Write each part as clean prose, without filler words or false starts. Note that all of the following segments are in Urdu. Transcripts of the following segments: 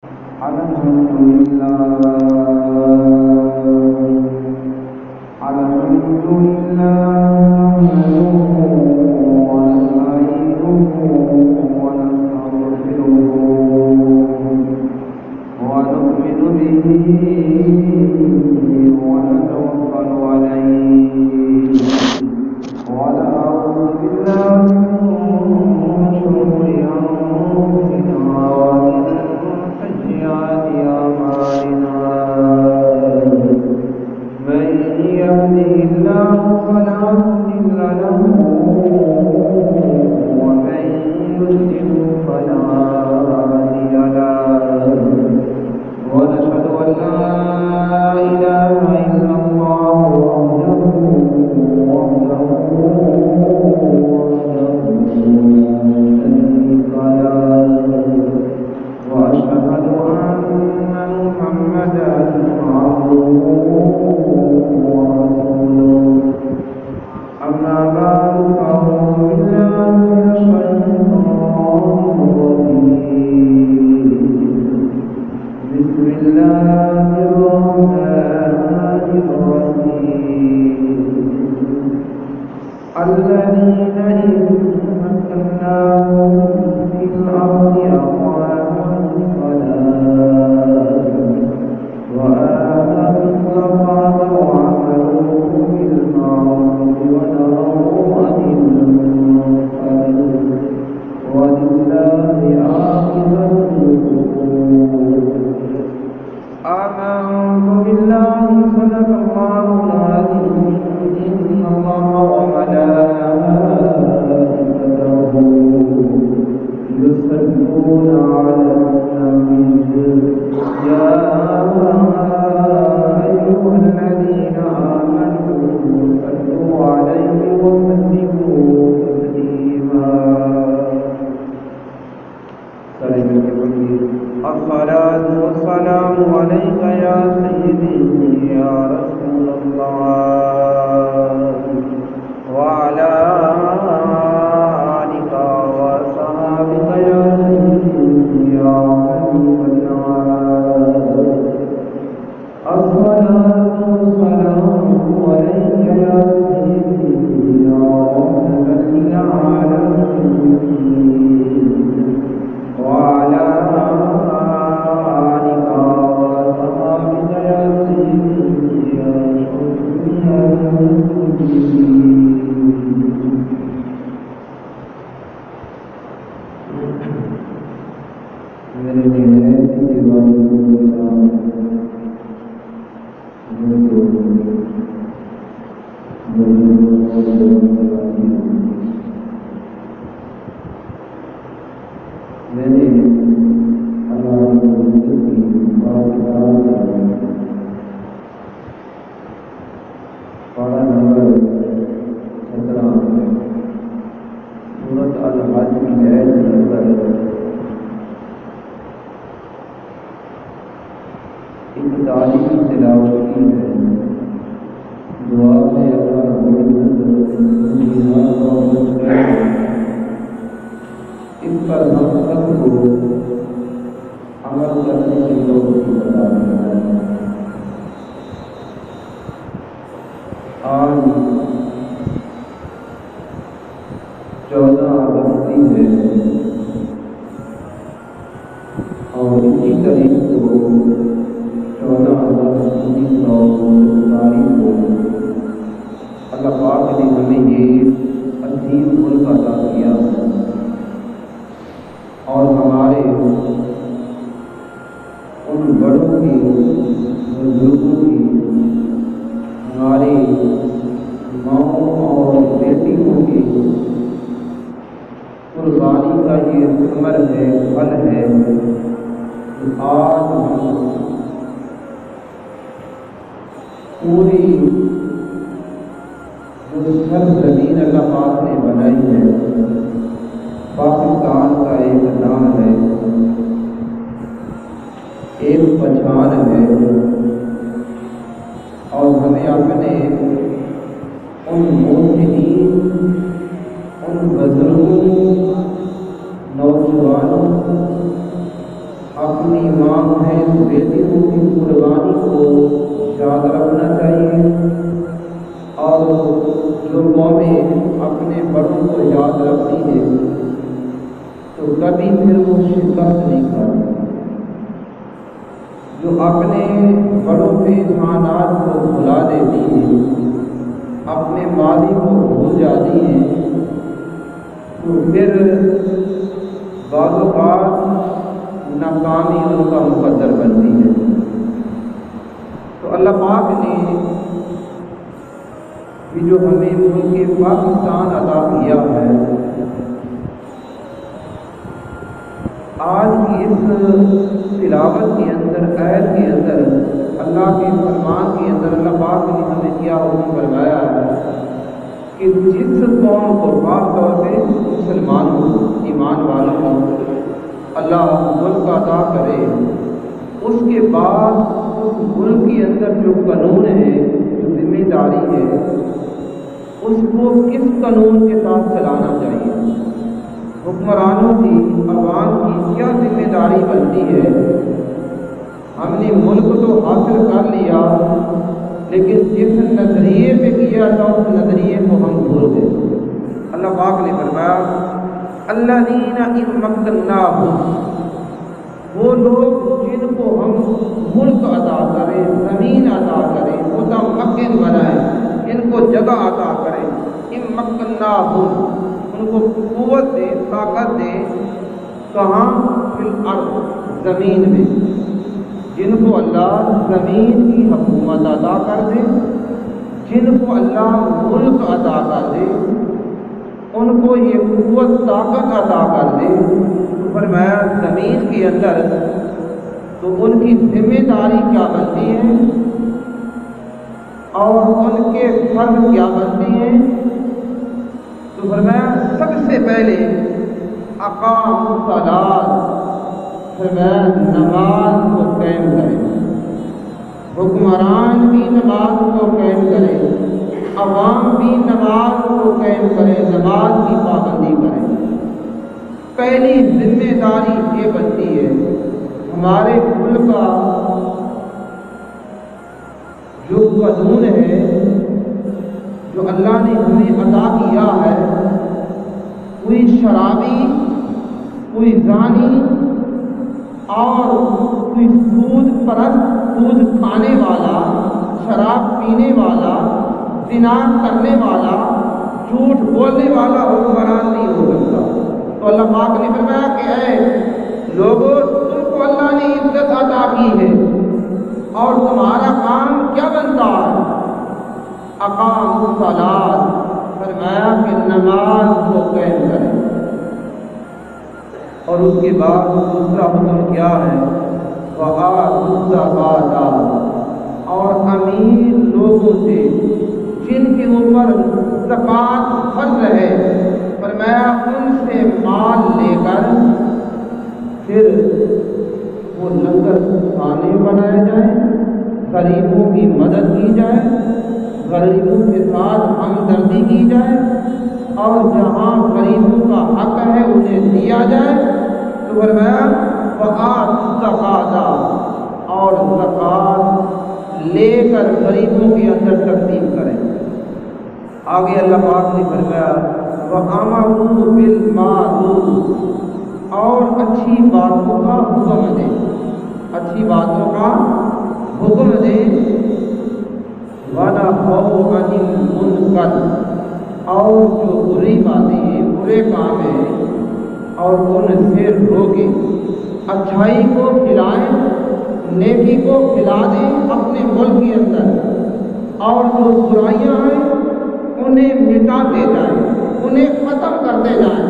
الحمد لله ونستعينه ونستغفره ونؤمن به ونتوكل عليه ونعوذ بالله من شرور أنفسنا ومن سيئات أعمالنا من يهده الله فلا مضل له ومن يضلل فلا هادي له ونشهد أن لا إله إلا الله وحده لا شريك له وأشهد أن محمدا عبده ورسوله أما بعد فأعوذ بالله من الشيطان الرجيم بسم الله الرحمن الرحيم الذين إن مكناهم في الأرض أقاموا الصلاة وآتوا الزكاة وعملوا بالمعروف ونهوا عن المنكر ولله عاقبة الأمور آمنت بالله صدق الله العظيم إن الله وملائكته يصلون على النبي يا أيها الذين آمنوا صلوا عليه وسلموا تسليما الصلاة والسلام عليك يا سيدي يا رسول الله وعلى آلك وصحبك يا سيدي يا حبيب الله الصلاة والسلام عليك يا سيدي يا رحمة للعالمين وعلى آلك وصحبك يا سيدي يا شفيع المسلمين میرے لیے اپنی ماں بیٹیوں کی قربانی کو یاد رکھنا چاہیے، اور جو قومیں اپنے بڑوں کو یاد رکھتی ہے تو کبھی پھر وہ شکست نہیں کھاتی۔ جو اپنے بڑوں کے احسانات کو بھلا دیتی ہے، اپنے ماضی کو بھول جاتی ہے، تو پھر بعض اوقات ناکامی ان کا مقدر بنتی ہے۔ تو اللہ پاک نے یہ جو ہمیں ملک پاکستان عطا کیا ہے، آج کی اس تلاوت کے اندر، آیت کے اندر، اللہ کے فرمان کے اندر اللہ پاک نے ہمیں کیا حکم فرمایا ہے کہ جس قوم کو، خاص طور پہ مسلمانوں، ایمان والوں کو اللہ ملک عطا کرے، اس کے بعد اس ملک کے اندر جو قانون ہے، جو ذمہ داری ہے، اس کو کس قانون کے ساتھ چلانا چاہیے۔ حکمرانوں کی، عوام کی کیا ذمہ داری بنتی ہے؟ ہم نے ملک تو حاصل کر لیا، لیکن جس نظریے پہ کیا تھا اس نظریے کو ہم بھول گئے۔ اللہ پاک نے فرمایا الذین ان مکناہم، وہ لوگ جن کو ہم ملک عطا کریں، زمین عطا کریں، متمکن بنائیں، جن کو جگہ عطا کریں، ان مکناہم، ان کو قوت دے، طاقت دے، کہاں؟ فی الارض، زمین میں، جن کو اللہ زمین کی حکومت عطا کر دے، جن کو اللہ ملک عطا کر دے، ان کو یہ قوت طاقت عطا کر دے، تو فرمایا زمین کے اندر تو ان کی ذمہ داری کیا بنتی ہے اور ان کے فرض کیا بنتی ہیں؟ تو فرمایا سب سے پہلے اقام الصلاۃ، فرمایا نماز کو قائم کریں، حکمران بھی نماز کو قائم کریں، عوام بھی نماز کو قائم کریں، نماز کی پابندی کریں۔ پہلی ذمہ داری یہ بنتی ہے ہمارے ملک کا جو قانون ہے، جو اللہ نے ہمیں عطا کیا ہے، کوئی شرابی، کوئی زانی اور کوئی سود پرست، سود کھانے والا، شراب پینے والا، زنا کرنے والا، جھوٹ بولنے والا حکمران نہیں ہو سکتا۔ تو اللہ پاک نے فرمایا کہ اے لوگوں، تم کو اللہ نے عزت عطا کی ہے اور تمہارا کام کیا بنتا ہے؟ اقام الصلاۃ، فرمایا کہ نماز کو قائم کریں۔ اور اس کے بعد دوسرا حکم کیا ہے؟ وآتوا الزکاۃ، اور امیر لوگوں سے جن کے اوپر زکوٰۃ فرض ہے، فرمایا ان سے مال لے کر پھر وہ لنگر خانے بنائے جائیں، غریبوں کی مدد کی جائے، غریبوں کے ساتھ ہمدردی کی جائے، اور جہاں غریبوں کا حق ہے انہیں دیا جائے۔ تو فرمایا وآتوا الزکاۃ، اور زکوٰۃ لے کر غریبوں کے اندر تقسیم کریں۔ آگے اللہ پاک نے فرمایا وَأَمَرُوا بِالْمَعْرُوفِ، اور اچھی باتوں کا حکم دیں، اچھی باتوں کا حکم دیں، وَنَهَوْا عَنِ الْمُنکَرِ، اور جو بری باتیں ہیں، برے کام ہیں، اور ان سے روکیں، اچھائی کو کھلائیں، نیکی کو کھلا دیں اپنے ملک کے اندر، اور جو برائیاں ہیں انہیں مٹاتے جائیں، انہیں ختم کرتے جائیں۔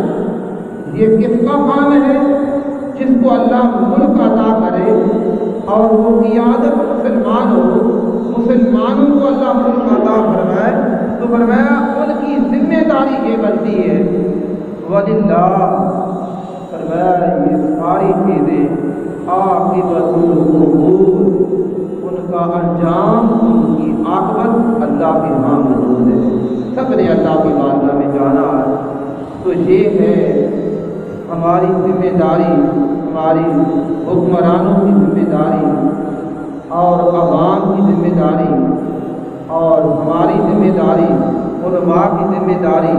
یہ کس کا کام ہے؟ جس کو اللہ ملک عطا کرے اور وہ قیادت مسلمان ہو، مسلمانوں کو اللہ ملک عطا فرمائے، تو فرمایا ان کی ذمہ داری یہ بنتی ہے وَلِلَّهِ، فرمایا یہ ساری چیزیں عاقبۃ الامور، ان کا انجام، ان کی عاقبت اللہ کے ہاں موجود ہے۔ سب نے اللہ کی بارگاہ میں جانا ہے، تو یہ ہے ہماری ذمہ داری، ہماری حکمرانوں کی ذمہ داری اور عوام کی ذمہ داری اور ہماری ذمہ داری علماء کی ذمہ داری،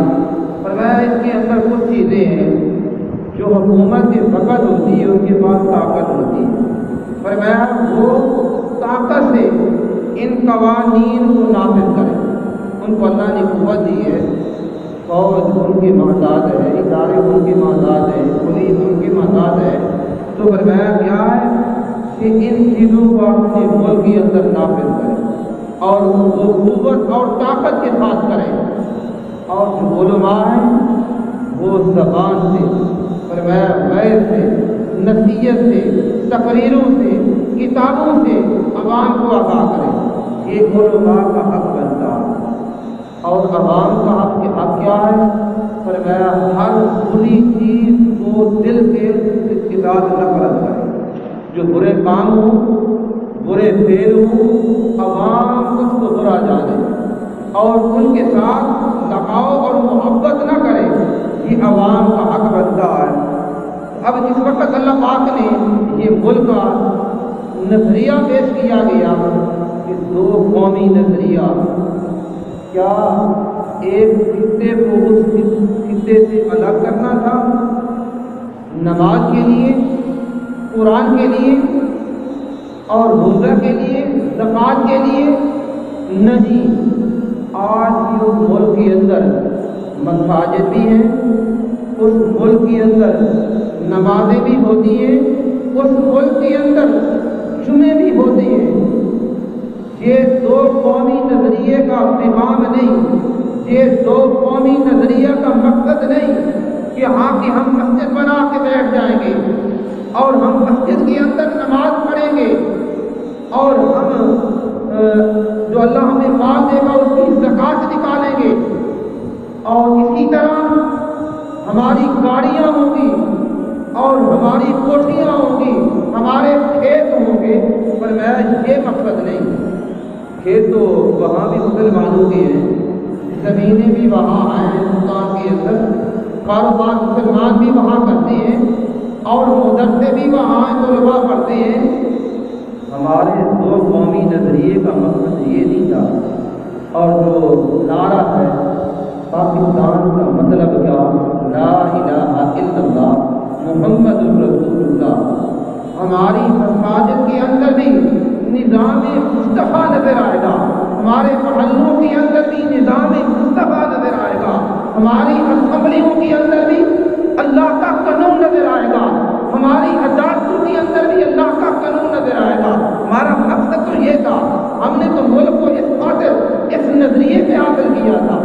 فرمایا اس کے اندر کچھ چیزیں ہیں جو حکومت کے فقط ہوتی ہے، ان کے پاس طاقت ہوتی ہے، فرمایا وہ طاقت سے ان قوانین کو نافذ کریں۔ ان کو اللہ نے قوت دی ہے، فوج ان کے محتاج ہے، ادارے ان کے محتاج ہے، پولیس ان کے محتاج ہے، تو فرمایا کیا ہے کہ ان چیزوں کو اپنے ملک کے اندر نافذ کریں اور وہ قوت اور طاقت کے ساتھ کریں۔ اور جو علماء ہیں وہ زبان سے، فرمایا غیر سے، نصیحت سے، تقریروں سے، کتابوں سے عوام کو آگاہ کریں، یہ علماء کا حق بنتا ہے۔ اور عوام کا حق کیا ہے؟ فرمایا ہر بری چیز کو دل کے اتخاذ نفرت کرے، جو برے کام ہوں، برے فعل ہوں، عوام اس کو برا جانے اور ان کے ساتھ لگاؤ اور محبت نہ کرے، یہ عوام کا حق بنتا ہے۔ اب جس وقت اللہ پاک نے یہ ملک کا نظریہ پیش کیا گیا کہ دو قومی نظریہ، کیا ایک خطے کو اس خطے سے الگ کرنا تھا نماز کے لیے، قرآن کے لیے اور روزہ کے لیے، زکوٰۃ کے لیے؟ نہیں، آج جو ملک کے اندر مساجد بھی ہیں، اس ملک کے اندر نمازیں بھی ہوتی ہیں، اس ملک کے اندر جمعے بھی ہوتے ہیں۔ یہ دو قومی نظریے کا پیغام نہیں، یہ دو قومی نظریہ کا مقصد نہیں کہ ہاں کہ ہم مسجد بنا کے بیٹھ جائیں گے اور ہم مسجد کے اندر نماز پڑھیں گے اور ہم جو اللہ ہمیں مال دے گا اس کی زکوٰۃ نکالیں گے اور اسی طرح ہماری گاڑیاں ہوں گی اور ہماری کوٹھیاں ہوں گی، ہمارے کھیت ہوں گے، پر میں یہ مقصد نہیں۔ کھیت تو وہاں بھی مسلمانوں کے ہیں، زمینیں بھی وہاں ہیں ہندوستان کے اندر، کاروبار مسلمان بھی وہاں کرتے ہیں اور مدرسے بھی وہاں طلباء پڑھتے ہیں۔ ہمارے دو قومی نظریے کا مقصد یہ نہیں تھا۔ اور جو نعرہ ہے پاکستان کا مطلب کیا؟ لا الہ الا اللہ محمد رسول اللہ۔ ہماری مساجد کے اندر بھی نظام مصطفیٰ نظر آئے گا، ہمارے محلوں کے اندر بھی نظام مصطفیٰ نظر آئے گا، ہماری اسمبلیوں کے اندر بھی اللہ کا قانون نظر آئے گا، ہماری عدالتوں کے اندر بھی اللہ کا قانون نظر آئے گا۔ ہمارا مقصد تو یہ تھا، ہم نے تو ملک کو اس خاطر اس نظریے سے حاصل کیا تھا۔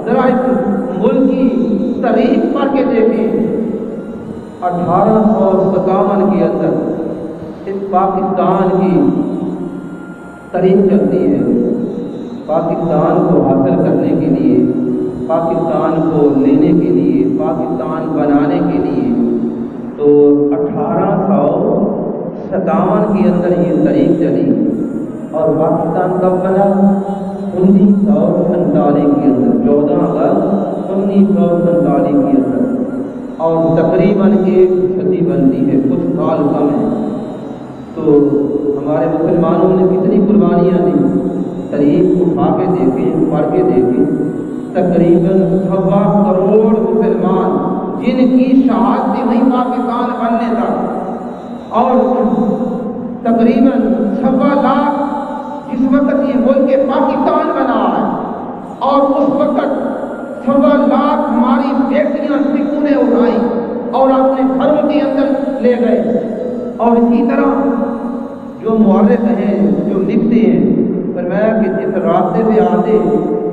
ذرا اس ملک کی تاریخ پڑھ کے دیکھیں، 1857 کے اندر اس پاکستان کی تاریخ چلتی ہے۔ پاکستان کو حاصل کرنے کے لیے، پاکستان کو لینے کے لیے، پاکستان بنانے کے لیے تو 1857 کے اندر یہ تاریخ چلی اور پاکستان کب بنا؟ 1947 کے اندر، 14 اگست 1947 کے اندر، اور تقریباً 1 صدی بنتی ہے، کچھ سال کم ہے۔ تو ہمارے مسلمانوں نے کتنی قربانیاں دی، تاریخ کو کھا کے دیکھیں، پڑھ کے دیکھیں، تقریباً 1.25 کروڑ مسلمان جن کی شہادت ہوئی پاکستان بننے تک، اور تقریباً 1.25 لاکھ جس وقت یہ ملک پاکستان بنا ہے، اور اس وقت 1.25 لاکھ ہماری بیٹیاں سکوں نے اٹھائیں اور اپنے گھروں کے اندر لے گئے۔ اور اسی طرح جو مورخ ہیں، جو لکھتے ہیں، فرمایا کہ جس راستے سے آتے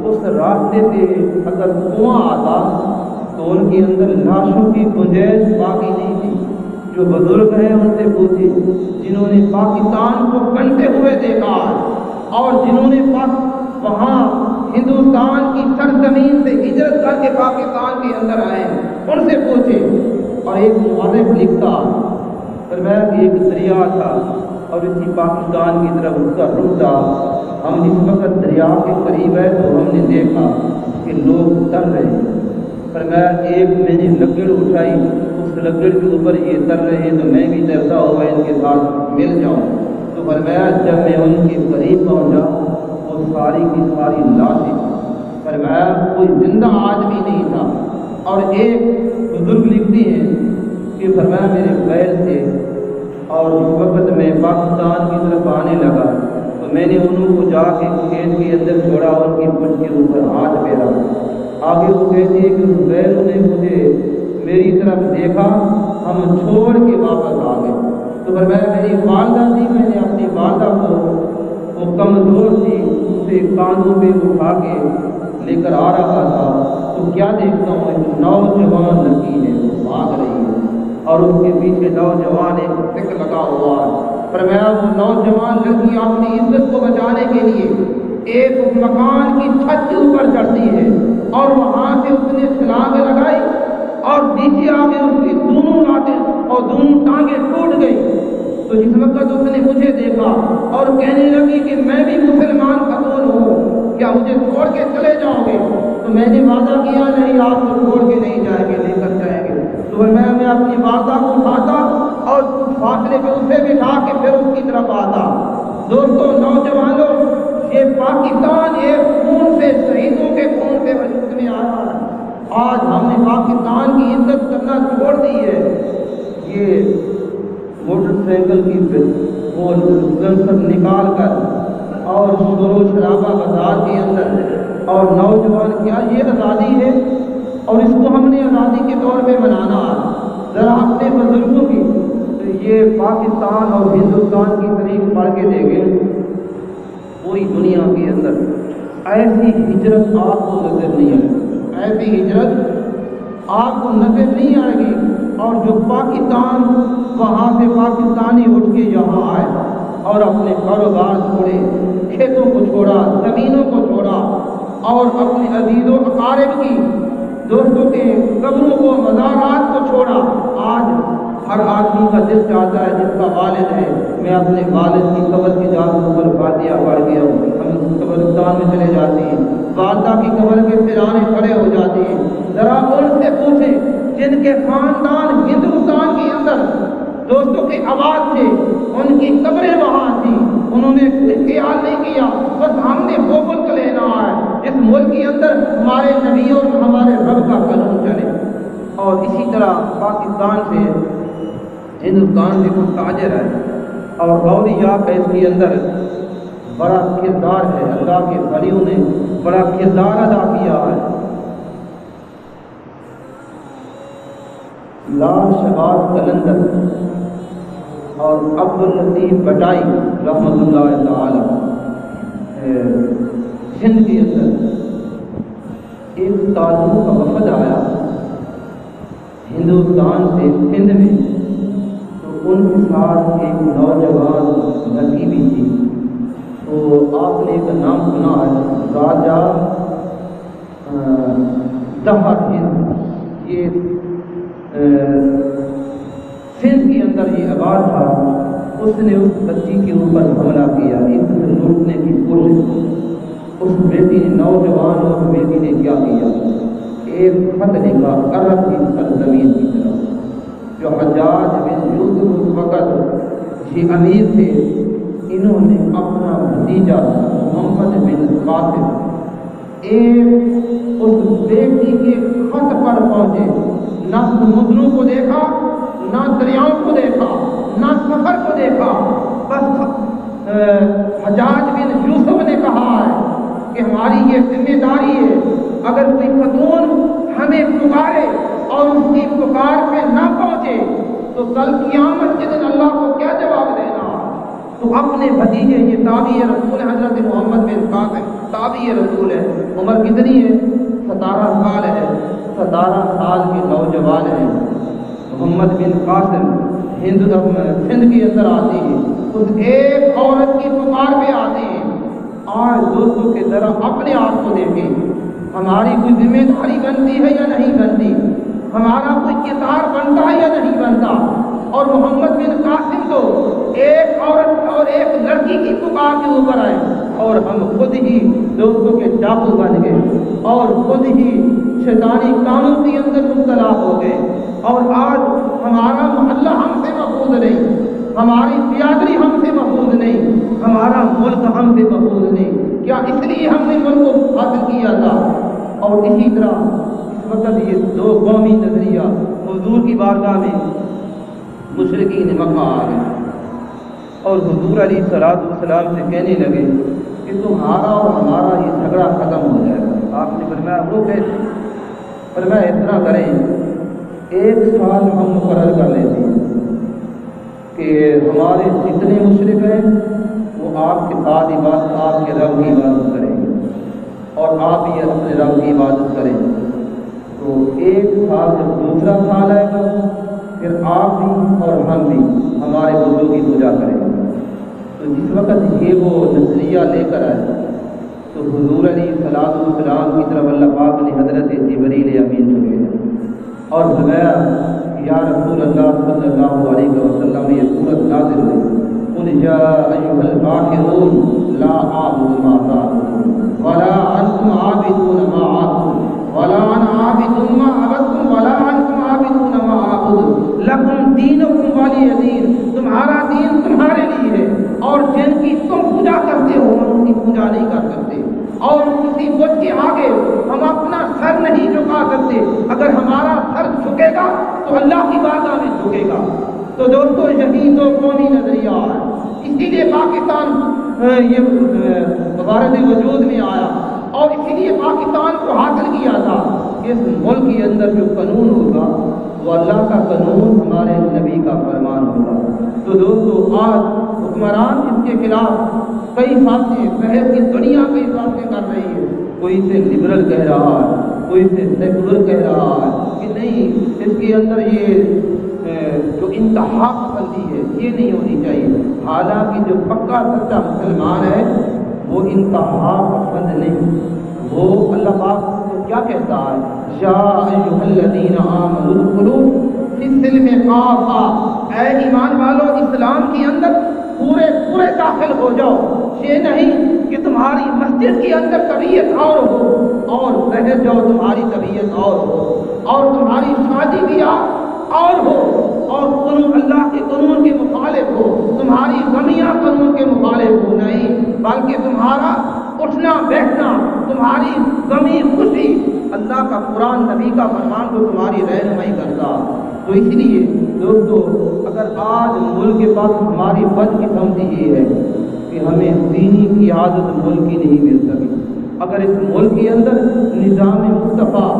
اس راستے سے اگر کنواں آتا تو ان کے اندر لاشوں کی گنجائش باقی نہیں تھی۔ جو بزرگ ہیں ان سے پوچھے، جنہوں نے پاکستان کو بنتے ہوئے دیکھا اور جنہوں نے وہاں ہندوستان کی سرزمین سے ہجرت کر کے پاکستان کے اندر آئے، ان سے پوچھے۔ اور ایک مورخ لکھتا، فرمایا کہ ایک دریا تھا اور اسی پاکستان کی طرف اس کا رخ تھا، ہم اس وقت دریا کے قریب ہے تو ہم نے دیکھا کہ لوگ تر رہے ہیں۔ فرمایا ایک میں نے لکڑ اٹھائی، اس لکڑ کے اوپر یہ تر رہے ہیں تو میں بھی تیرتا ہوا ان کے ساتھ مل جاؤں۔ تو فرمایا جب میں ان کے قریب پہنچا وہ ساری کی ساری لاشیں، فرمایا کوئی زندہ آدمی نہیں تھا۔ اور ایک بزرگ لکھتی ہیں کہ فرمایا میرے بیل تھے اور اس وقت میں پاکستان کی طرف آنے لگا تو میں نے انہوں کو جا کے کھیت کے اندر چھوڑا، ان کی پشت کے اوپر ہاتھ پھیرا۔ آگے وہ کہتی ہے کہ اس بیل نے مجھے میری طرف دیکھا، ہم چھوڑ کے واپس آ گئے۔ تو فرمایا میری والدہ تھی، میں نے اپنی والدہ کو، وہ کمزور تھی، اسے کاندھوں پہ اٹھا کے لے کر آ رہا تھا تو کیا دیکھتا ہوں ایک نوجوان لڑکی ہے وہ بھاگ رہی ہے اور اس کے پیچھے نوجوان ایک سکھ لگا ہوا ہے۔ فرمایا وہ نوجوان لڑکی اپنی عزت کو بچانے کے لیے ایک مکان کی چھت کے اوپر چڑھتی ہے اور وہاں سے اس نے چھلانگ لگائی اور نیچے آ کے اس کی دونوں لاتیں اور دونوں ٹانگیں ٹوٹ گئی۔ تو جس وقت اس نے مجھے دیکھا اور کہنے لگی کہ میں بھی مسلمان خاتون ہوں، کیا مجھے چھوڑ کے چلے جاؤ گے؟ تو میں نے وعدہ کیا نہیں، آپ کو چھوڑ کے نہیں جائیں گے، لے کر جائیں گے۔ تو میں اپنی والدہ کو اٹھاتا اور کچھ فاصلے پہ اسے بٹھا کے پھر اس کی طرف آتا۔ دوستوں، نوجوانوں، یہ پاکستان ایک خون سے، شہیدوں کے خون سے وجود میں آیا ہے۔ آج ہم نے پاکستان کی عزت کرنا چھوڑ دی ہے۔ یہ موٹر سائیکل کی وہ نکال کر اور شور و شرابہ بازار کے اندر اور نوجوان، کیا یہ آزادی ہے؟ اور اس کو ہم نے آزادی کے طور پہ منانا ہے؟ ذرا اپنے بزرگوں کی یہ پاکستان اور ہندوستان کی تاریخ پڑھ کے دیکھیں، پوری دنیا کے اندر ایسی ہجرت آپ کو نظر نہیں آئے گی، ایسی ہجرت آپ کو نظر نہیں آئے گی۔ اور جو پاکستان، وہاں سے پاکستانی اٹھ کے یہاں آئے اور اپنے کاروبار چھوڑے، کھیتوں کو چھوڑا، زمینوں کو چھوڑا اور اپنے عزیز و اقارب کی، دوستوں کے قبروں کو، مزارات کو چھوڑا۔ آج ہر آدمی کا دل چاہتا ہے جس کا والد ہے میں اپنے والد کی قبر کی جا کے اوپر فاتحہ پڑھ گیا ہوں، ہم قبرستان میں چلے جاتے ہیں، والدہ کی قبر کے سرانے کھڑے ہو جاتے ہیں۔ ذرا ان سے پوچھیں جن کے خاندان ہندوستان کے اندر دوستوں کے آباد تھے، ان کی قبریں وہاں تھیں، انہوں نے خیال نہیں کیا بس ہم نے وہ ملک لینا ہے جس ملک کے اندر ہمارے نبی اور ہمارے رب کا قانون چلے۔ اور اسی طرح پاکستان سے، ہندوستان سے کچھ تاجر ہے اور اولیاء کا اس کے اندر بڑا کردار ہے، اللہ کے ولیوں نے بڑا کردار ادا کیا ہے۔ لال شہباز قلندر اور عبداللطیف بٹائی رحمۃ اللہ تعالی سندھ کے اندر ایک تاجروں کا وفد آیا ہندوستان سے سندھ میں، تو ان کے ساتھ ایک نوجوان لڑکی بھی تھی۔ تو آپ نے ایک نام سنا ہے راجہ دہر ہند، یہ سندھ کے اندر یہ آباد تھا۔ اس نے اس بچی کے اوپر حملہ کیا، اسے لوٹنے کی کوشش کی۔ اس بیٹی نے، نوجوان اس بیٹی نے کیا کیا، ایک خط لکھا عرب کی سرزمین کی طرف۔ جو حجاج بن یوسف اس وقت یہ امیر تھے، انہوں نے اپنا بھتیجا محمد بن قاسم ایک اس بیٹی کے خط پر پہنچے، نہ سمندروں کو دیکھا، نہ دریاؤں کو دیکھا، نہ سفر کو دیکھا، بس حجاج بن یوسف نے کہا ہے کہ ہماری یہ ذمہ داری ہے، اگر کوئی خاتون ہمیں پکارے اور اس کی پکار پہ نہ پہنچے تو کل قیامت کے دن اللہ کو کیا جواب دینا۔ تو اپنے بھتیجے، یہ تابعی رسول حضرت محمد بن قاسم تابعی رسول ہے، عمر کتنی ہے؟ 17 سال ہے، 17 سال کے نوجوان ہیں، محمد بن قاسم سندھ کے اندر آتے ہیں، اس ایک عورت کی پکار پہ آتے ہیں۔ آج دوستوں کے ذرا اپنے آپ کو دیکھیں، ہماری کوئی ذمہ داری بنتی ہے یا نہیں بنتی، ہمارا کوئی کردار بنتا ہے یا نہیں بنتا۔ اور محمد بن قاسم تو ایک عورت اور ایک لڑکی کی پکار کے اوپر آئے اور ہم خود ہی دوستوں کے چاقو بن گئے اور خود ہی شیطانی کاموں کے اندر مبتلا ہو گئے۔ اور آج ہمارا محلہ ہم سے محفوظ نہیں، ہماری برادری ہم سے محفوظ نہیں، ہمارا ملک ہم سے محفوظ نہیں، کیا اس لیے ہم نے ملک کو حاصل کیا تھا؟ اور اسی طرح اس وقت یہ دو قومی نظریہ حضور کی بارگاہ میں مشرکین مکہ آ گئے اور حضور علیہ الصلوۃ والسلام سے کہنے لگے کہ تمہارا اور ہمارا یہ جھگڑا ختم ہو جائے گا۔ آپ نے فرمایا وہ کیسے؟ فرمایا اس طرح کریں، 1 سال ہم مقرر کر لیتے ہیں کہ ہمارے جتنے مشرک ہیں وہ آپ کے ساتھ عبادت، آپ کے رب کی عبادت کریں اور آپ بھی اپنے رب کی عبادت کریں۔ تو 1 سال جب دوسرا سال آئے گا پھر آپ بھی اور ہم بھی ہمارے بزرگوں کی پوجا کریں گے۔ تو جس وقت یہ وہ نظریہ لے کر آئے تو حضور علیہ الصلوۃ والسلام کی طرف اللہ پاک نے حضرت جبریل امین کو بھیجا اور فرمایا یا رسول اللہ صلی اللہ علیہ وسلم، یہ سورۃ نازل ہوئی، قل یا ایھا الکافرون لا اعبد ما تعبدون ولا انتم عابدون ما اعبد ولا انا عابد ما عبدتم ولا انتم عابدون ما اعبد لکم دینکم ولی دین، تمہارا دین تمہارے لیے ہے اور جن کی تم پوجا کرتے ہو ہم ان کی پوجا نہیں کر سکتے، اور کسی بت کے آگے ہم اپنا سر نہیں جھکا سکتے، اگر ہمارا سر جھکے گا تو اللہ کی بارگاہ میں جھکے گا۔ تو دوستو یہی دو قومی نظریہ ہے، اسی لیے پاکستان یہ مبارک وجود میں آیا اور اسی لیے پاکستان کو حاصل کیا تھا۔ اس ملک کے اندر جو قانون ہوگا وہ اللہ کا قانون، ہمارے نبی کا فرمان ہوگا۔ تو دوستو آج حکمران اس کے خلاف کئی فیصلے بحث کی دنیا کئی فیصلے کر رہی ہے، کوئی اسے لبرل کہہ رہا ہے، کوئی اسے سیکولر کہہ رہا ہے کہ نہیں اس کے اندر یہ جو انتہا پسندی ہے یہ نہیں ہونی چاہیے۔ حالانکہ جو پکا سچا مسلمان ہے وہ انتہا پسند نہیں، وہ اللہ پاک کو کیا کہتا ہے، یا ایھا الذین آمنوا ادخلوا فی السلم کافہ، اے ایمان والو اسلام کے اندر پورے داخل ہو جاؤ۔ یہ نہیں کہ تمہاری مسجد کے اندر طبیعت اور ہو اور رہ جاؤ تمہاری طبیعت اور ہو، اور تمہاری شادی بیاہ اور ہو اور قانون اللہ کے قانون کے مخالف ہو، تمہاری غمیاں قانون کے مخالف ہو، نہیں بلکہ تمہارا اٹھنا بیٹھنا، تمہاری غمی خوشی اللہ کا قرآن نبی کا فرمان کو تمہاری رہنمائی کرتا۔ تو اس لیے دوستو اگر آج ملک کے پاس ہماری بد قسمتی یہ ہے کہ ہمیں دینی قیادت ملک کی نہیں مل سکی، اگر اس ملک کے اندر نظام مصطفیٰ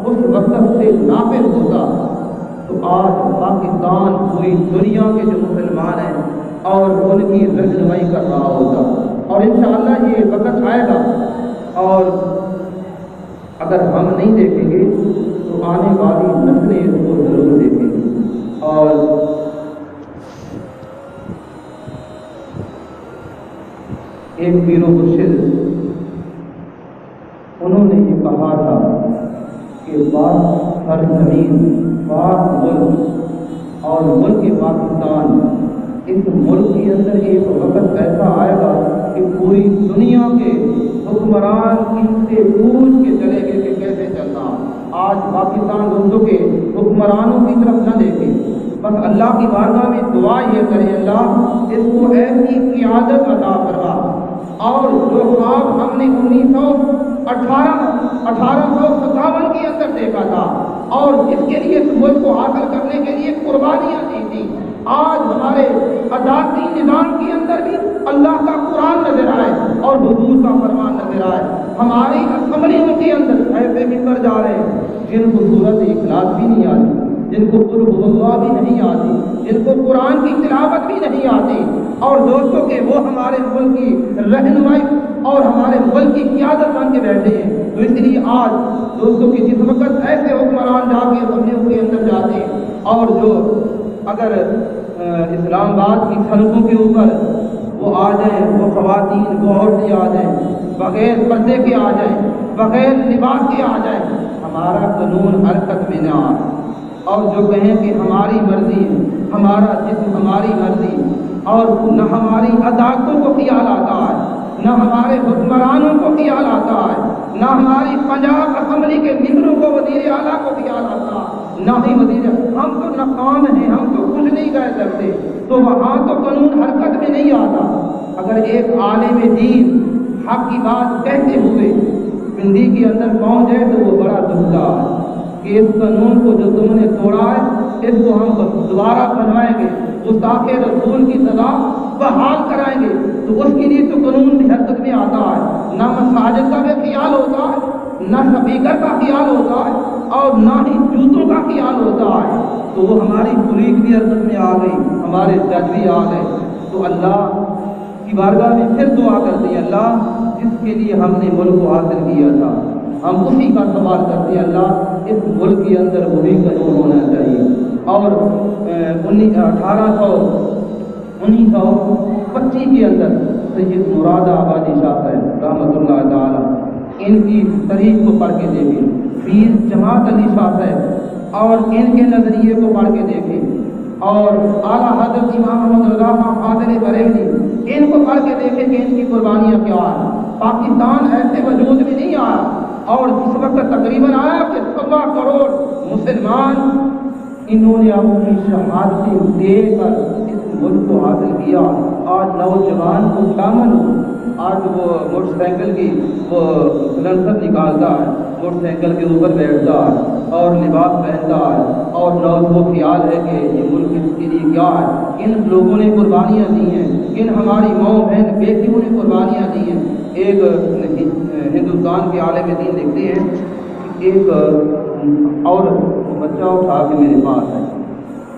اس وقت سے نافذ ہوتا تو آج پاکستان پوری دنیا کے جو مسلمان ہیں اور ان کی رہنمائی کر رہا ہوتا، اور انشاءاللہ یہ وقت آئے گا اور اگر ہم نہیں دیکھیں گے تو آنے والی نسلیں اس کو ضرور دیکھیں گی۔ اور ایک پیر و مرشد انہوں نے یہ کہا تھا کہ پاک ہر زمین، پاک ملک اور ملک پاکستان، اس ملک کے اندر ایک وقت ایسا آئے گا کہ پوری دنیا کے حکمران ان سے پوچھ کے چلے گئے کہ کیسے چلنا۔ آج پاکستان دوستوں کے حکمرانوں کی طرف نہ دیکھیں، بس اللہ کی بارگاہ میں دعا یہ کریں، اللہ اس کو ایسی قیادت عطا فرما، اور جو خواب ہم نے 1857 کے اندر دیکھا تھا اور جس کے لیے اس ملک کو حاصل کرنے کے لیے قربانیاں دی تھی، آج ہمارے آزادی نظام کے اندر بھی اللہ کا قرآن نظر آئے اور حضور کا فرمان نظر آئے۔ ہماری اسمبلیوں کے اندر ایسے ممبر جا رہے ہیں جن کو سورۃ اخلاص بھی نہیں آتی، جن کو قل ھو اللہ بھی نہیں آتی، جن کو قرآن کی تلاوت بھی نہیں آتی، اور دوستوں کے وہ ہمارے ملک کی رہنمائی اور ہمارے ملک کی قیادت بن کے بیٹھے ہیں۔ تو اس لیے آج دوستوں کی جس وقت ایسے حکمران جا کے اسمبلیوں کے اندر جاتے ہیں اور جو اگر اسلام آباد کی سڑکوں کے اوپر وہ آ جائیں، وہ خواتین وہ عورتیں آ جائیں، بغیر پردے کے آ جائیں، بغیر لباس کے آ جائیں، ہمارا قانون حرکت میں نہ آئے، اور جو کہیں کہ ہماری مرضی، ہمارا جسم ہماری مرضی، اور نہ ہماری عدالتوں کو خیال آتا ہے، نہ ہمارے حکمرانوں کو خیال آتا ہے، نہ ہماری پنجاب اسمبلی کے ممبروں کو وزیر اعلیٰ کو خیال آتا ہے، نہ ہی وزیر ہم تو ناکام ہیں، ہم تو کچھ نہیں کہہ سکتے، تو وہاں تو قانون حرکت میں نہیں آتا۔ اگر ایک عالم دین حق کی بات کہتے ہوئے بندی کے اندر پہنچ جائے تو وہ بڑا دکھتا ہے کہ اس قانون کو جو تم نے توڑا ہے اس کو ہم دوبارہ بنوائیں گے، گستاخ رسول کی سزا بحال کرائیں گے۔ تو اس کے لیے تو قانون بھی حرکت میں آتا ہے، نہ مساجد کا بھی خیال ہوتا ہے، نہ سپیکر کا خیال ہوتا ہے، اور نہ ہی جوتوں کا خیال ہوتا ہے۔ تو وہ ہماری پولیس بھی حرکت میں آ گئی، ہمارے جج بھی آ گئے۔ تو اللہ کی بارگاہ میں پھر دعا کرتے ہیں، اللہ جس کے لیے ہم نے ملک کو حاصل کیا تھا ہم اسی کا سوال کرتے ہیں، اللہ اس ملک کے اندر وہی قانون ہونا چاہیے۔ اور 1925 کے اندر سید مراد آبادی شاہ صاحب رحمۃ اللہ تعالی ان کی تاریخ کو پڑھ کے دیکھیں، پیر جماعت علی شاہ صاحب اور ان کے نظریے کو پڑھ کے دیکھیں، اور اعلیٰ حضرت امام محمد رضا خان قادری بریلوی ان کو پڑھ کے دیکھیں کہ ان کی قربانیاں کیا ہیں۔ پاکستان ایسے وجود میں نہیں آیا، اور جس وقت تقریباً آیا کہ 16 کروڑ مسلمان انہوں نے اپنی شہادتیں دے کر اس ملک کو حاصل کیا۔ آج نوجوان کو شامل ہو، آج وہ موٹر سائیکل کی وہ سلنسر نکالتا ہے، موٹر سائیکل کے اوپر بیٹھتا ہے اور لباس پہنتا ہے، اور وہ خیال ہے کہ یہ ملک اس کے لیے کیا ہے۔ ان لوگوں نے قربانیاں دی ہیں، ان ہماری ماں بہن بیٹیوں نے قربانیاں دی ہیں۔ ایک ہندوستان کے عالم دین لکھتے ہیں، ایک اور بچہ اٹھا کے میرے پاس ہے،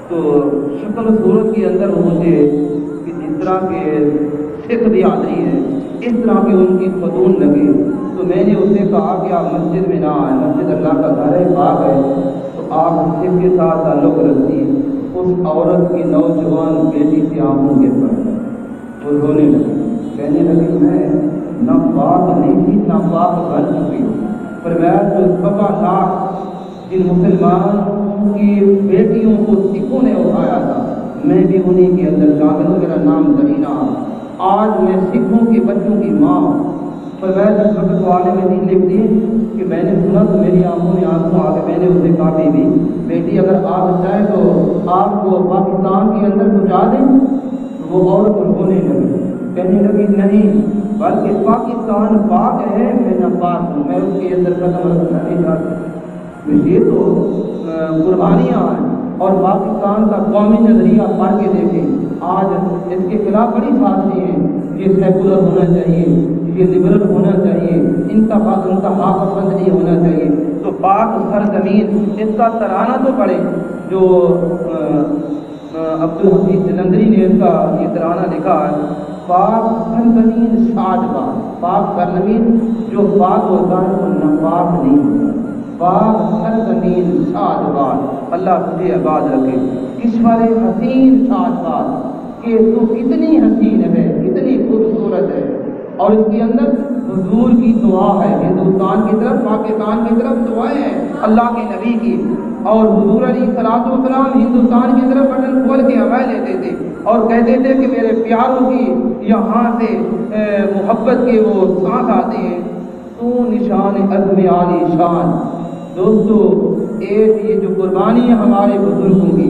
تو شکل صورت کے اندر مجھے کہ جس طرح کے سکھ برادری ہے اس طرح کے ان کی خطون لگے، تو میں نے اسے کہا کہ آپ مسجد میں نہ آئیں، مسجد اللہ کا گھر ہے، پاک ہے، تو آپ سکھ کے ساتھ تعلق رکھیے۔ اس عورت کی نوجوان بیٹی سے آنکھوں کے پر وہ رونے لگی، کہنے لگی میں نہ پاک نہیں تھی نہ پاک بن چکی ہوں، پر میں جو 1.25 لاکھ جن مسلمان کی بیٹیوں کو سکھوں نے اٹھایا تھا میں بھی انہیں کے اندر شامل ہوں، میرا نام زرینہ، آج میں سکھوں کے بچوں کی ماں ہوں۔ پر میں جس وقت والے میں نہیں لکھ دی کہ میں نے سنا تو میری آنکھوں میں آنسو آ کے میں نے اسے کہا بھی بیٹی اگر آپ چاہیں تو آپ کو پاکستان کے اندر پہنچا دیں۔ تو وہ عورت رونے لگی، کہنے لگی نہیں، بلکہ پاکستان پاک ہے، میں ناپاک ہوں، میں اس کے اندر قدم رکھنا نہیں چاہتی۔ یہ تو قربانیاں ہیں، اور پاکستان کا قومی نظریہ پڑھ کے دیکھیں، آج اس کے خلاف بڑی سازشیں ہیں، یہ سیکولر ہونا چاہیے، یہ لبرل ہونا چاہیے، انتہا پسند نہیں ہونا چاہیے۔ تو پاک سرزمین اس کا ترانہ تو پڑھے جو عبدالحفیظ جلندری نے اس کا یہ ترانہ لکھا ہے، پاک سرزمین شاد باد، پاک سرزمین جو پاک ہوتا ہے وہ ناپاک نہیں ہوتا، پاک سرزمین شاد باد، اللہ تجھے آباد رکھے، کشور حسین شاد باد، کہ تو کتنی حسین ہے، کتنی خوبصورت ہے۔ اور اس کے اندر حضور کی دعا ہے، ہندوستان کی طرف پاکستان کی طرف دعائیں ہیں اللہ کے نبی کی، اور حضور علیہ الصلوۃ والسلام ہندوستان کی طرف بٹن کھول کے ہوا لیتے تھے اور کہتے تھے کہ میرے پیاروں کی یہاں سے محبت کے وہ سانس آتے ہیں، تو نشان عزم عالی شان۔ دوستو ایک یہ جو قربانی ہے ہمارے بزرگوں کی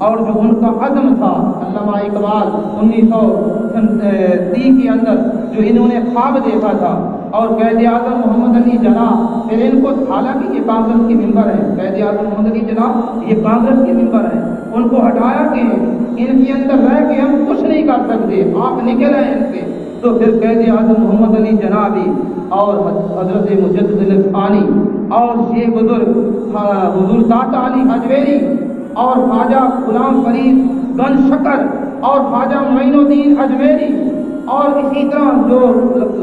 اور جو ان کا عزم تھا، علامہ اقبال 1930 کے اندر جو انہوں نے خواب دیکھا تھا، اور قائد اعظم محمد علی جناح، پھر ان کو حالانکہ یہ کانگریس کے ممبر ہیں، قائد اعظم محمد علی جناح یہ کانگریس کے ممبر ہیں، ان کو ہٹایا کہ ان کے اندر رہ کے ہم کچھ نہیں کر سکتے، آپ نکل آئے ان سے۔ تو پھر قائد اعظم محمد علی جناح بھی اور حضرت مجدد الفانی اور یہ بزرگ حضور داتا علی حجویری اور خواجہ غلام فرید گنج شکر اور خواجہ معین الدین اجمیری، اور اسی طرح جو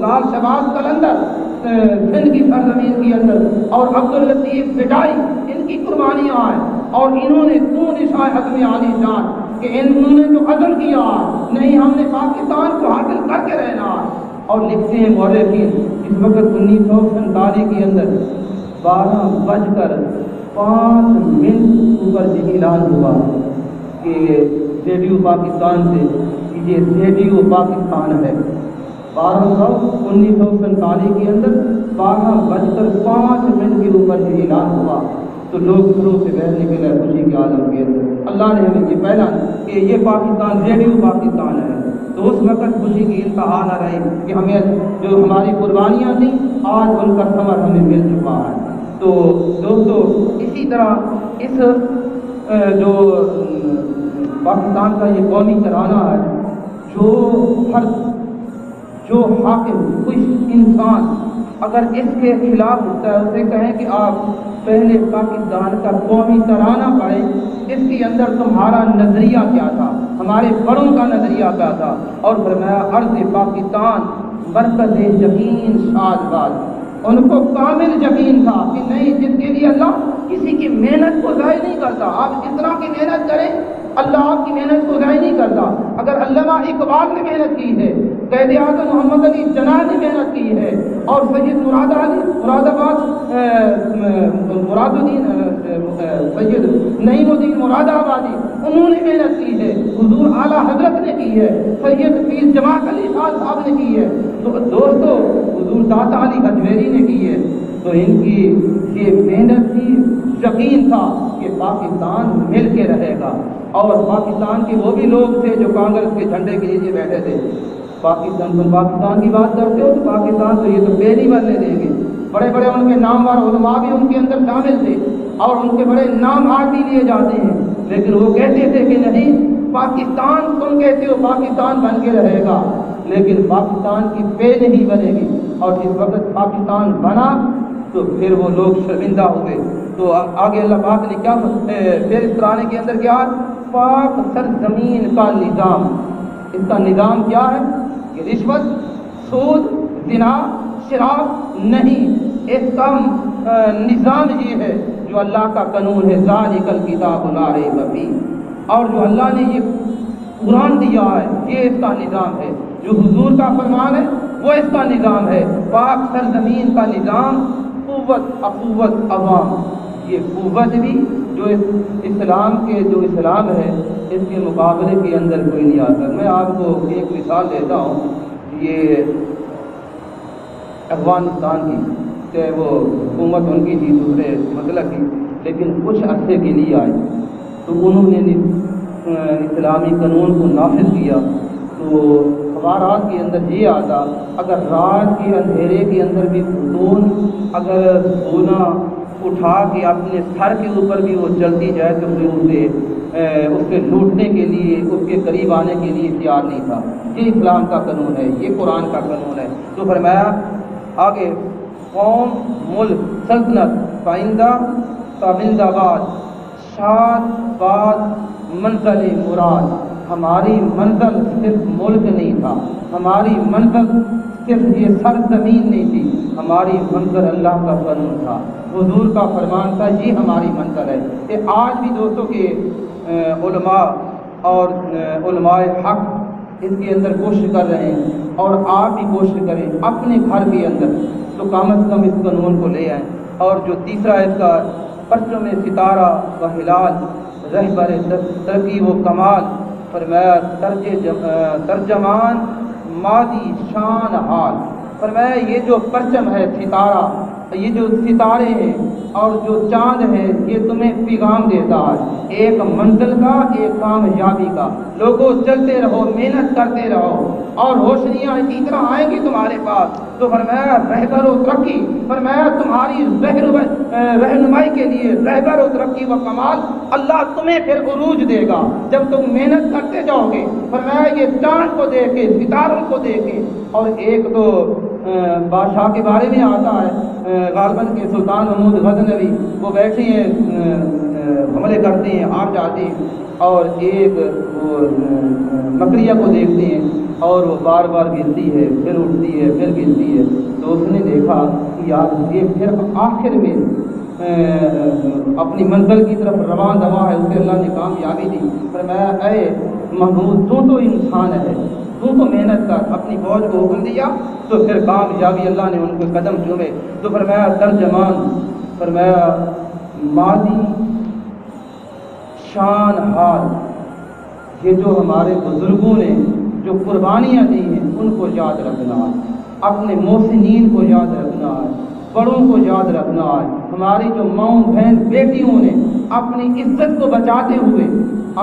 لال شہباز قلندر سندھ کی سرزمین کے اندر، اور عبداللطیف بٹائی، ان کی قربانیاں ہیں، اور انہوں نے تو نشان عزم عالی شان کہ انہوں نے جو عزم کیا نہیں ہم نے پاکستان کو حاصل کر کے رہنا۔ اور لکھتے ہیں مورخین اس وقت 1947 کے اندر 12:05 اوپر یہ اعلان ہوا کہ ریڈیو پاکستان سے یہ ریڈیو پاکستان ہے، 1947 کے اندر 12:05 کے اوپر یہ اعلان ہوا۔ تو تو لوگ گھروں سے باہر نکلے خوشی کے عالم کے اندر۔ اللہ نے ہمیں یہ پہلا کہ یہ پاکستان ریڈیو پاکستان ہے، تو اس وقت خوشی کی انتہا نہ رہی کہ ہمیں جو ہماری قربانیاں تھیں آج ان کا ثمر ہمیں مل چکا ہے۔ تو دوستو اسی طرح اس جو پاکستان کا یہ قومی ترانہ ہے، جو حاکم کوئی انسان اگر اس کے خلاف ہوتا ہے اسے کہیں کہ آپ پہلے پاکستان کا قومی ترانہ پڑھیں، اس کے اندر تمہارا نظریہ کیا تھا، ہمارے بڑوں کا نظریہ کیا تھا، اور فرمایا عرض پاکستان مرکز یقین شاد باد، ان کو کامل یقین تھا کہ نہیں، جس کے لیے اللہ کسی کی محنت کو ضائع نہیں کرتا، آپ اس طرح کی محنت کریں اللہ آپ کی محنت کو ضائع نہیں کرتا۔ اگر علامہ اقبال نے محنت کی ہے، قائد اعظم محمد علی جناح نے محنت کی ہے، اور سید سید نعیم الدین مراد آبادی انہوں نے محنت کی ہے، حضور اعلیٰ حضرت نے کی ہے، سید پیر جماعت علی شاہ صاحب نے کی ہے، تو دوستو حضور داتا علی اجمیری نے کی ہے، تو ان کی یہ محنت تھی، یقین تھا کہ پاکستان مل کے رہے گا۔ اور پاکستان کے وہ بھی لوگ تھے جو کانگریس کے جھنڈے کے نیچے بیٹھے تھے، پاکستان کی بات کرتے ہو تو پاکستان تو یہ تو پیر نہیں بننے دیں گے، بڑے بڑے ان کے نامور علماء بھی ان کے اندر شامل تھے اور ان کے بڑے نام آج بھی لیے جاتے ہیں، لیکن وہ کہتے تھے کہ نہیں، پاکستان تم کہتے ہو پاکستان بن کے رہے گا، لیکن پاکستان کی پے نہیں بنے گی۔ اور جس وقت پاکستان بنا تو پھر وہ لوگ شرمندہ ہوئے۔ تو آگے اللہ پاک نے کیا پھر اس ترانے کے اندر کیا ہے، پاک سرزمین کا نظام، اس کا نظام کیا ہے کہ رشوت، سود، زنا، شراب نہیں، اس کا نظام یہ ہے جو اللہ کا قانون ہے، ذالک الکتاب لا ریب فیہ، اور جو اللہ نے یہ قرآن دیا ہے یہ اس کا نظام ہے، جو حضور کا فرمان ہے وہ اس کا نظام ہے، پاک سرزمین کا نظام، قوت اخوت عوام، یہ قوت بھی جو اسلام کے جو اسلام ہے اس کے مقابلے کے اندر کوئی نہیں آتا۔ میں آپ کو ایک مثال دیتا ہوں، یہ افغانستان کی، کہ وہ حکومت ان کی تھی دوسرے مسلک کی، لیکن کچھ عرصے کے لیے آئی تو انہوں نے اسلامی قانون کو نافذ کیا، تو اخبارات کے اندر یہ آتا اگر رات کے اندھیرے کے اندر بھی خاتون اگر سونا اٹھا کے اپنے سر کے اوپر بھی وہ چلتی جائے تو اس سے لوٹنے کے لیے، اس کے قریب آنے کے لیے تیار نہیں تھا۔ یہ اسلام کا قانون ہے، یہ قرآن کا قانون ہے۔ تو فرمایا آگے، قوم، ملک، سلطنت، پائندہ، تابندہ باد، شاد باد، منزل مراد، ہماری منزل صرف ملک نہیں تھا، ہماری منزل صرف یہ سرزمین نہیں تھی، ہماری منزل اللہ کا قانون تھا، حضور کا فرمان تھا، یہ ہماری منزل ہے۔ کہ آج بھی دوستوں کے علماء اور علماء حق اس کے اندر کوشش کر رہے ہیں، اور آپ بھی کوشش کریں اپنے گھر کے اندر تو کم از کم اس قانون کو لے آئیں۔ اور جو تیسرا اس کا پرچم ستارہ و ہلال، رہبر ترقی و کمال، فرمایا ترجمان ماضی شان حال، فرمایا یہ جو پرچم ہے ستارہ، یہ جو ستارے ہیں اور جو چاند ہے یہ تمہیں پیغام دیتا ہے ایک منزل کا، ایک کامیابی کا۔ لوگوں چلتے رہو، محنت کرتے رہو اور روشنیاں اسی طرح آئیں گی تمہارے پاس۔ تو فرمایا رہبر و ترقی، فرمایا تمہاری رہنمائی کے لیے رہبر و ترقی و کمال، اللہ تمہیں پھر عروج دے گا جب تم محنت کرتے جاؤ گے۔ فرمایا یہ چاند کو دیکھے، ستاروں کو دیکھے، اور ایک تو بادشاہ کے بارے میں آتا ہے غالباً کے سلطان محمود غزنوی، وہ بیٹھے ہیں حملے کرتے ہیں، آگ جاتے ہیں، اور ایک وہ مکڑیا کو دیکھتے ہیں اور وہ بار بار گرتی ہے، پھر اٹھتی ہے، پھر گرتی ہے۔ تو اس نے دیکھا کہ یار یہ پھر آخر میں اپنی منزل کی طرف رواں دوا ہے، اسے اللہ نے کامیابی دی۔ فرمایا اے محمود تو انسان ہے، تو محنت کر، اپنی فوج کو حکم دیا تو پھر کامیابی، اللہ نے ان کے قدم چومے۔ تو فرمایا ترجمان، فرمایا ماضی شان حال، یہ جو ہمارے بزرگوں نے جو قربانیاں دی ہیں ان کو یاد رکھنا، اپنے محسنین کو یاد رکھنا ہے، بڑوں کو یاد رکھنا ہے، ہماری جو ماؤں بہن بیٹیوں نے اپنی عزت کو بچاتے ہوئے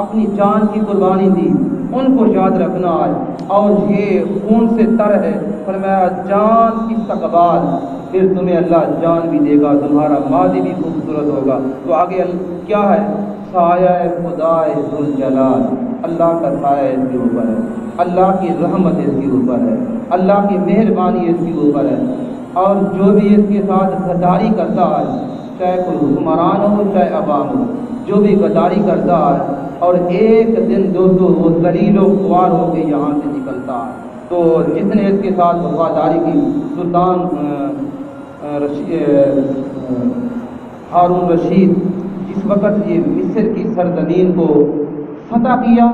اپنی جان کی قربانی دی، ان کو یاد رکھنا ہے۔ اور یہ خون سے تر ہے، فرمایا جان کی استقبال، پھر تمہیں اللہ جان بھی دے گا، تمہارا ماضی بھی خوبصورت ہوگا۔ تو آگے کیا ہے؟ سایہ خدائے ذوالجلال، اللہ کا سایہ اس کے اوپر ہے، اللہ کی رحمت اس کے اوپر ہے، اللہ کی مہربانی اس کے اوپر ہے۔ اور جو بھی اس کے ساتھ غداری کرتا ہے، چاہے کوئی حکمران ہو چاہے عوام ہو، جو بھی غداری کرتا ہے اور ایک دن دوستو وہ ذلیل و خوار ہو کے یہاں سے نکلتا ہے۔ تو جس نے اس کے ساتھ وفاداری کی، سلطان ہارون رشید جس وقت یہ مصر کی سرزمین کو فتح کیا،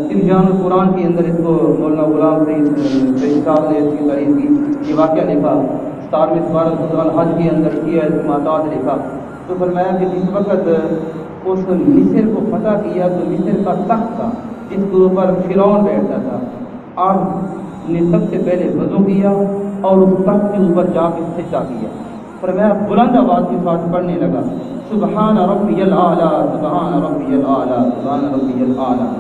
تبیان القرآن کے اندر اس کو مولانا غلام سعید صاحب نے اس کی تعریف کی، یہ واقعہ لکھا، 17ویں سورۃ الحج کے اندر کیا اس معتاد لکھا۔ تو فرمایا کہ جس وقت اس مصر کو فتح کیا تو مصر کا تخت تھا جس کے اوپر فرعون بیٹھتا تھا، آپ نے سب سے پہلے وضو کیا اور اس تخت کے اوپر جا کے سجدہ کیا۔ فرمایا بلند آواز کے ساتھ پڑھنے لگا، سبحان ربی الاعلیٰ سبحان ربی الاعلیٰ سبحان ربی الاعلیٰ،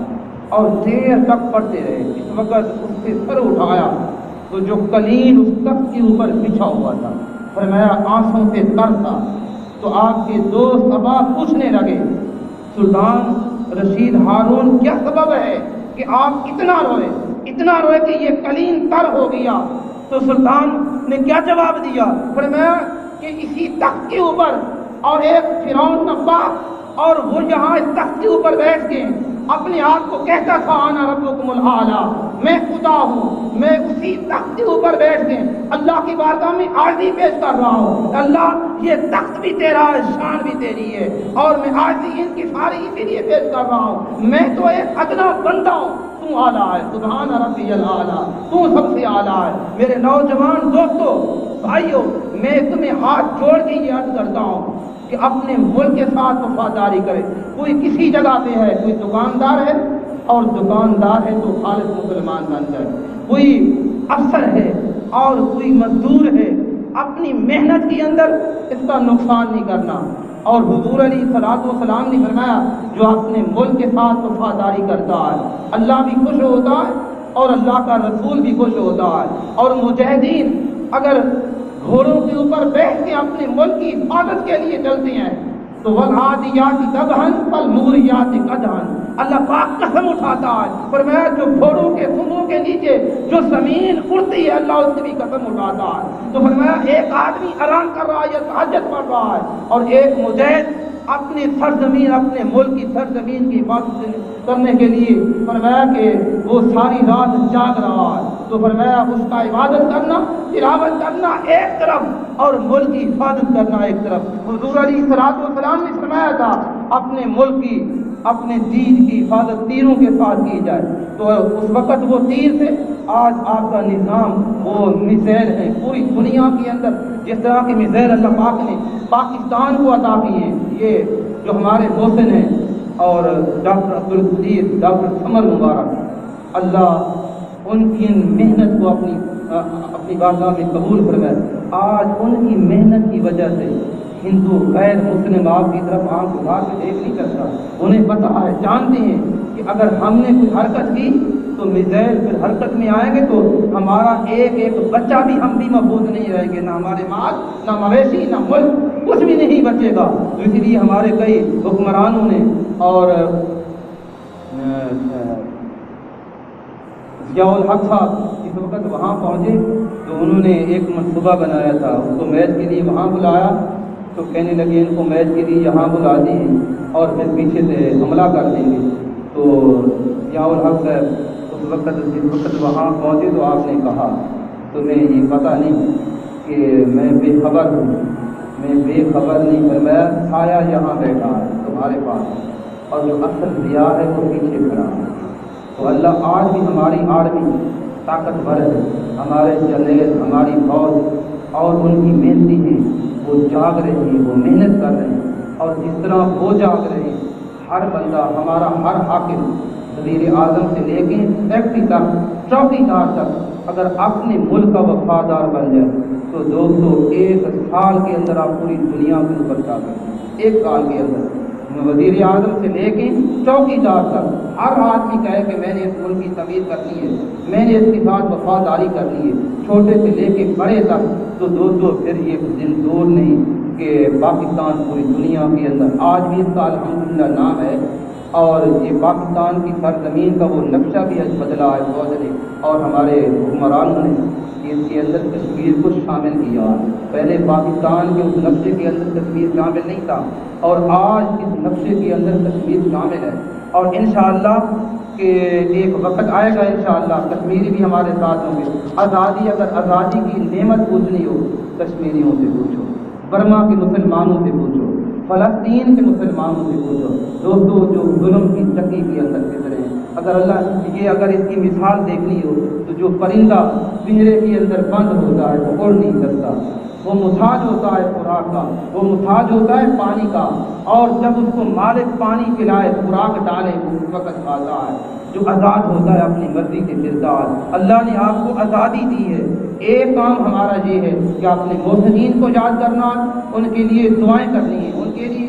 اور دیر تک پڑھتے رہے۔ اس وقت اس سے سر اٹھایا تو جو قلین اس تخت کے اوپر بچھا ہوا تھا، فرمایا آنسوں سے تر تھا۔ تو آپ کے دوست احباب پوچھنے لگے، سلطان رشید ہارون کیا سبب ہے کہ آپ اتنا روئے کہ یہ قلین تر ہو گیا؟ تو سلطان نے کیا جواب دیا؟ فرمایا کہ اسی تخت کے اوپر اور ایک فرعون کا باپ، اور وہ یہاں اس تخت کے اوپر بیٹھ کے اپنے آپ کو کہتا تھا انا ربکم الاعلیٰ، میں خدا ہوں، میں اسی تخت کے اوپر بیٹھ کے اللہ کی بارگاہ میں عاجزی پیش کر رہا ہوں، اللہ یہ تخت بھی تیرا ہے، شان بھی تیری ہے، اور میں عاجزی ان کی ساری اسی لیے پیش کر رہا ہوں، میں تو ایک ادنا بندہ ہوں، تو اعلیٰ ہے، سبحان ربی الاعلیٰ، تو سب سے اعلیٰ ہے۔ میرے نوجوان دوستو بھائیو، میں تمہیں ہاتھ جوڑ کے یہ عرض کرتا ہوں کہ اپنے ملک کے ساتھ وفاداری کرے۔ کوئی کسی جگہ پہ ہے، کوئی دکاندار ہے اور دکاندار ہے تو خالص مسلمان بن جائے، کوئی افسر ہے اور کوئی مزدور ہے، اپنی محنت کے اندر اس کا نقصان نہیں کرنا۔ اور حضور علیہ الصلوۃ والسلام نے فرمایا جو اپنے ملک کے ساتھ وفاداری کرتا ہے اللہ بھی خوش ہوتا ہے اور اللہ کا رسول بھی خوش ہوتا ہے۔ اور مجاہدین اگر گھوڑوں کے اوپر بیٹھ کے اپنے ملک کی حفاظت کے لیے چلتے ہیں تو والعادیات ضبحا فالموریات قدحا، اللہ پاک قسم اٹھاتا ہے، فرمایا جو گھوڑوں کے سنگوں کے نیچے جو زمین اڑتی ہے اللہ اس کی بھی قسم اٹھاتا ہے۔ تو فرمایا ایک آدمی آرام کر رہا ہے یا تہجد پڑھ رہا ہے اور ایک مجاہد اپنی سرزمین اپنے ملک کی سرزمین کی حفاظت کرنے کے لیے فرمایا کہ وہ ساری رات جاگ رہا ہے۔ تو فرمایا اس کا عبادت کرنا تلاوت کرنا ایک طرف اور ملک کی حفاظت کرنا ایک طرف۔ حضور علیہ الصلوۃ والسلام نے فرمایا تھا اپنے ملک کی اپنے دین کی حفاظت تیروں کے ساتھ کی جائے، تو اس وقت وہ تیر تھے، آج آپ کا نظام وہ میزائل ہے پوری دنیا کے اندر، جس طرح کے میزائل اللہ پاک نے پاکستان کو عطا کیے ہیں، یہ جو ہمارے محسن ہیں اور ڈاکٹر عبدالقدیر ڈاکٹر ثمر مبارک، اللہ ان کی محنت کو اپنی بارگاہ میں قبول فرمائے۔ آج ان کی محنت کی وجہ سے ہندو غیر مسلم آپ کی طرف آنکھ اٹھا کے دیکھ نہیں کرتا، انہیں پتہ ہے، جانتے ہیں کہ اگر ہم نے کوئی حرکت کی تو میزائل پھر حرکت میں آئیں گے تو ہمارا ایک ایک بچہ بھی ہم بھی محفوظ نہیں رہیں گے، نہ ہمارے مال نہ مویشی نہ ملک کچھ بھی نہیں بچے گا۔ تو اسی لیے ہمارے کئی حکمرانوں نے اور ضیاء الحق صاحب اس وقت وہاں پہنچے تو انہوں نے ایک منصوبہ بنایا تھا، اس کو میچ کے لیے وہاں بلایا تو کہنے لگے ان کو میچ کے لیے یہاں بلا دیں اور پھر پیچھے سے حملہ کر دیں گے۔ تو ضیاء الحق صاحب اس وقت وہاں پہنچے تو آپ نے کہا تمہیں یہ پتہ نہیں کہ میں بے خبر ہوں، میں بے خبر نہیں، فرمایا سایہ یہاں بیٹھا ہے تمہارے پاس اور جو اصل ضیاء ہے وہ پیچھے کھڑا ہے۔ تو اللہ آج بھی ہماری آرمی طاقتور ہے، ہمارے جنرل ہماری فوج اور ان کی محنتی ہیں، وہ جاگ رہے ہیں، وہ محنت کر رہے ہیں، اور جس طرح وہ جاگ رہے ہیں ہر بندہ ہمارا ہر حاکم وزیر اعظم سے لے کے سیکٹری تک، چوکیدار تک اگر اپنے ملک کا وفادار بن جائے تو دوستو 1 سال کے اندر آپ پوری دنیا کو بچا سکتے ہیں۔ 1 سال کے اندر وزیر اعظم سے لے کے چوکیدار تک ہر آدمی کہے کہ میں نے اس ملک کی تعمیر کرنی ہے، میں نے اس کے ساتھ وفاداری کرنی ہے، چھوٹے سے لے کے بڑے تک، تو دوستو پھر یہ دن دور نہیں کہ پاکستان پوری دنیا کے اندر آج بھی اس کا الحمدللہ نام ہے، اور یہ پاکستان کی سرزمین کا وہ نقشہ بھی بدلا ہے فوج نے اور ہمارے حکمرانوں نے اس کے اندر کشمیر کو شامل کیا۔ پہلے پاکستان کے اس نقشے کے اندر کشمیر شامل نہیں تھا، اور آج اس نقشے کے اندر کشمیر شامل ہے، اور انشاءاللہ کہ ایک وقت آئے گا انشاءاللہ کشمیری بھی ہمارے ساتھ ہوں گے۔ آزادی، اگر آزادی کی نعمت پوچھنی ہو کشمیریوں سے پوچھو، برما کے مسلمانوں سے پوچھو، فلسطین کے مسلمانوں سے پوچھو، دوستو جو ظلم کی چکی کے اندر گزرے ہیں۔ اگر اس کی مثال دیکھنی ہو تو جو پرندہ پنجرے کے اندر بند ہوتا ہے وہ اڑ نہیں سکتا، وہ محتاج ہوتا ہے خوراک کا، وہ محتاج ہوتا ہے پانی کا، اور جب اس کو مالک پانی پلائے خوراک ڈالے وہ اس وقت آتا ہے۔ جو آزاد ہوتا ہے اپنی مرضی کے کردار، اللہ نے آپ کو آزادی دی ہے، ایک کام ہمارا یہ ہے کہ اپنے محسنین کو یاد کرنا، ان کے لیے دعائیں کرنی ہیں، ان کے لیے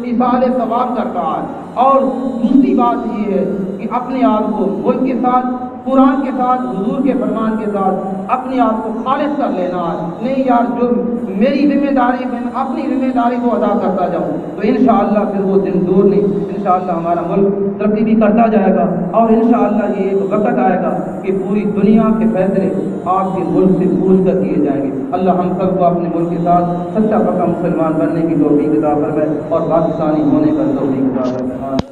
ایصال ثواب کرنا ہے، اور دوسری بات یہ ہے کہ اپنے آپ کو ملک کے ساتھ، قرآن کے ساتھ، حضور کے فرمان کے ساتھ اپنے آپ کو خالص کر لینا ہے۔ نہیں یار، جو میری ذمہ داری، میں اپنی ذمہ داری کو ادا کرتا جاؤں تو انشاءاللہ پھر وہ دن دور نہیں، انشاءاللہ ہمارا ملک ترقی بھی کرتا جائے گا، اور انشاءاللہ یہ ایک وقت آئے گا کہ پوری دنیا کے فیصلے آپ کے ملک سے پوچھ کر کیے جائیں گے۔ اللہ ہم سب کو اپنے ملک کے ساتھ سچا پکا مسلمان بننے کی توفیق عطا فرمائے اور پاکستانی ہونے کا توفیق عطا فرمائے۔